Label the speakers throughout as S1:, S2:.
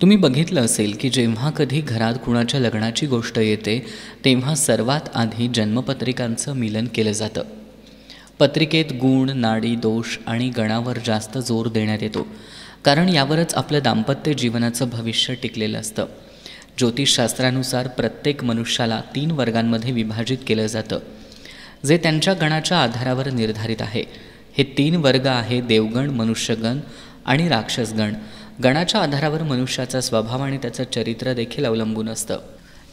S1: तुम्ही बघितलं असेल की जेव्हा कधी घरात कुणाच्या लग्नाची गोष्ट येते तेव्हा सर्वात आधी जन्मपत्रिकांचं मिलन केलं जातं. पत्रिकेत गुण, नाडी, दोष आणि गणावर जास्त जोर देण्यात येतो, कारण यावरच आपलं दाम्पत्य जीवनाचं भविष्य टिकलेलं असतं. ज्योतिषशास्त्रानुसार प्रत्येक मनुष्याला 3 वर्गांमध्ये विभाजित केलं जातं, जे त्यांच्या गणाच्या आधारावर निर्धारित आहे. हे 3 वर्ग आहे देवगण, मनुष्यगण आणि राक्षसगण. गणाच्या आधारावर मनुष्याचा स्वभाव आणि त्याचं चरित्र देखील अवलंबून असतं.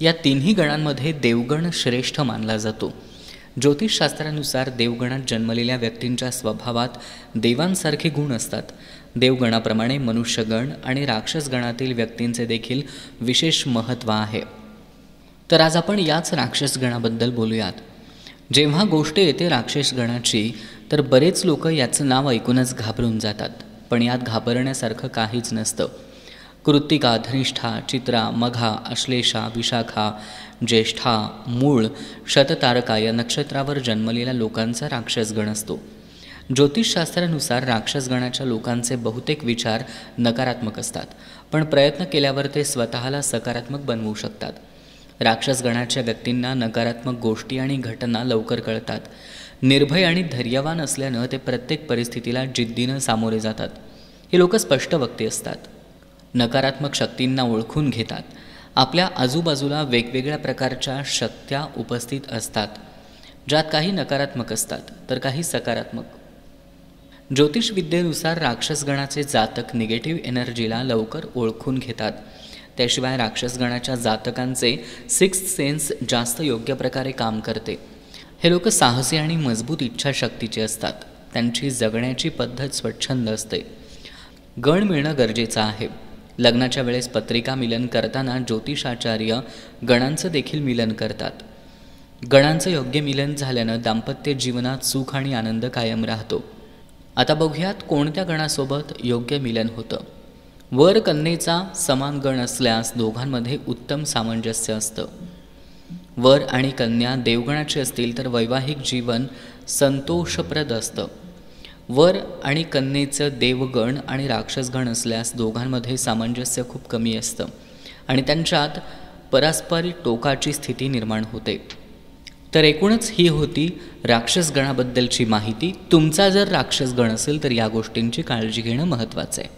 S1: या 3ही गणांमध्ये देवगण श्रेष्ठ मानला जातो. ज्योतिषशास्त्रानुसार देवगणात जन्मलेल्या व्यक्तींच्या स्वभावात देवांसारखे गुण असतात. देवगणाप्रमाणे मनुष्यगण आणि राक्षसगणातील व्यक्तींचे देखील विशेष महत्त्व आहे. तर आज आपण याच राक्षसगणाबद्दल बोलूयात. जेव्हा गोष्ट येते राक्षसगणाची तर बरेच लोक याचं नाव ऐकूनच घाबरून जातात, पण यात घाबरण्यासारखं काहीच नसतं. कृत्तिका, धनिष्ठा, चित्रा, मघा, अश्लेषा, विशाखा, ज्येष्ठा, मूळ, शततारका या नक्षत्रावर जन्मलेल्या लोकांचा राक्षसगण असतो. ज्योतिषशास्त्रानुसार राक्षसगणाच्या लोकांचे बहुतेक विचार नकारात्मक असतात, पण प्रयत्न केल्यावर ते स्वतःला सकारात्मक बनवू शकतात. राक्षसगणाच्या व्यक्तींना नकारात्मक गोष्टी आणि घटना लवकर कळतात. निर्भय आणि धैर्यवान असल्यानं ते प्रत्येक परिस्थितीला जिद्दीनं सामोरे जातात. हे लोक स्पष्टवक्ते असतात, नकारात्मक शक्तींना ओळखून घेतात. आपल्या आजूबाजूला वेगवेगळ्या प्रकारच्या शक्त्या उपस्थित असतात, ज्यात काही नकारात्मक असतात तर काही सकारात्मक. ज्योतिषविद्येनुसार राक्षसगणाचे जातक निगेटिव्ह एनर्जीला लवकर ओळखून घेतात. त्याशिवाय राक्षसगणाच्या जातकांचे 6th सेन्स जास्त योग्य प्रकारे काम करते. हे लोक साहसी आणि मजबूत इच्छाशक्तीचे असतात. त्यांची जगण्याची पद्धत स्वच्छंद असते. गण मिळणं गरजेचं आहे. लग्नाच्या वेळेस पत्रिका मिलन करताना ज्योतिषाचार्य गणांचं देखील मिलन करतात. गणांचं योग्य मिलन झाल्यानं दाम्पत्य जीवनात सुख आणि आनंद कायम राहतो. आता बघूयात कोणत्या गणासोबत योग्य मिलन होतं. वर कन्येचा समान गण असल्यास दोघांमध्ये उत्तम सामंजस्य असतं. वर आणि कन्या देवगणाचे असतील तर वैवाहिक जीवन संतोषप्रद असतं. वर आणि कन्येचं देवगण आणि राक्षसगण असल्यास दोघांमध्ये सामंजस्य खूप कमी असतं आणि त्यांच्यात परस्पर टोकाची स्थिती निर्माण होते. तर एकूणच ही होती राक्षसगणाबद्दलची माहिती. तुमचा जर राक्षसगण असेल तर या गोष्टींची काळजी घेणं महत्त्वाचं आहे.